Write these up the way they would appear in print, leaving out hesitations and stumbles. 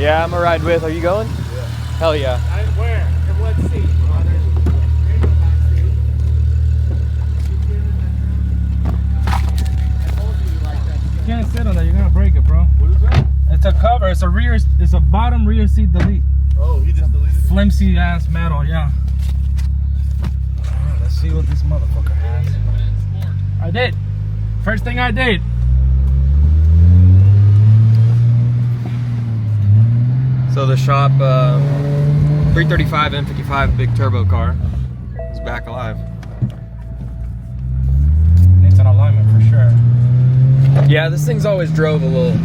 Yeah, I'm gonna ride with. Are you going? Yeah. Hell yeah. Where? In what seat? You can't sit on that. You're gonna break it, bro. What is that? It's a cover. It's a rear. It's a bottom rear seat delete. Oh, he just deleted it? Flimsy ass metal. Yeah. Alright, let's see what this motherfucker has. I did. First thing I did. So the shop, 335 N55 big turbo car is back alive. Needs an alignment for sure. Yeah, this thing's always drove a little.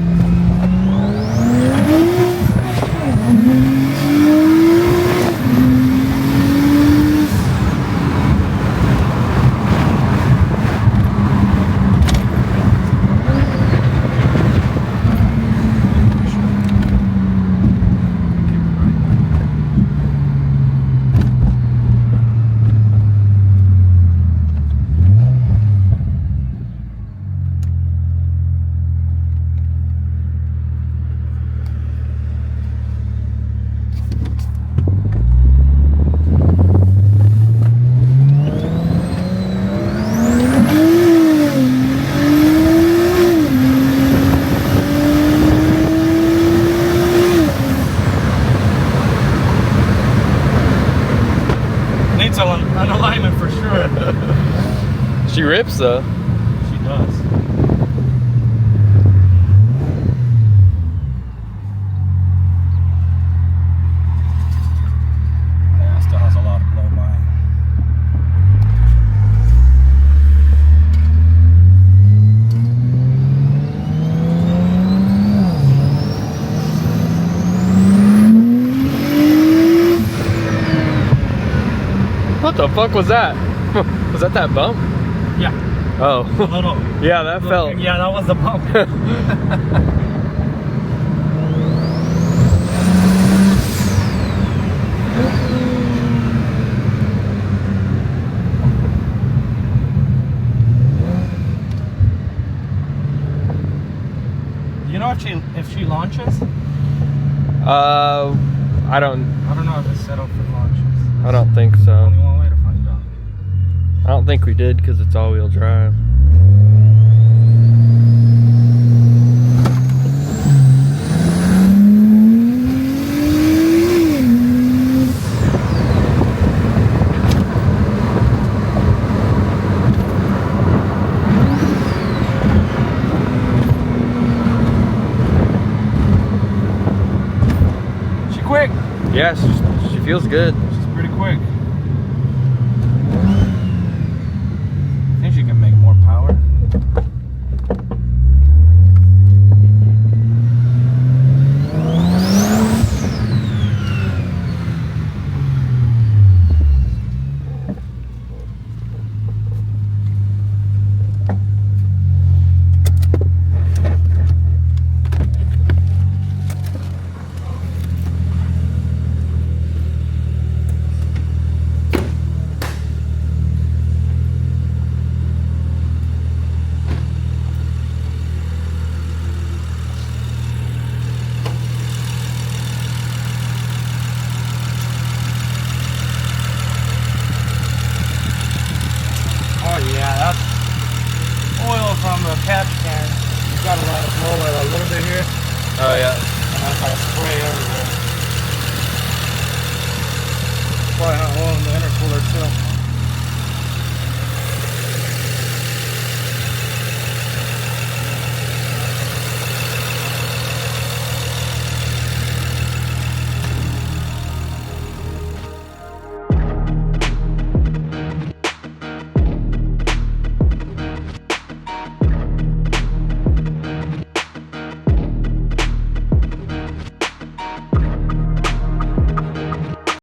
An alignment for sure. She rips though. She does. Yeah, still has a lot of blow by. What the fuck was that? Was that bump? Yeah. Oh. A little. Yeah, that felt. Yeah, that was the bump. You know if she launches? I don't know if it's set up for launches. I don't think so. Only one way to find out. I don't think we did because it's all-wheel drive. She quick. Yeah, she feels good. She's pretty quick. I think she can make more power. Yeah, that's oil from the catch can. It's got a lot of flow, a little bit here. Oh yeah. And that's like spray everywhere. Probably not oil in the intercooler too.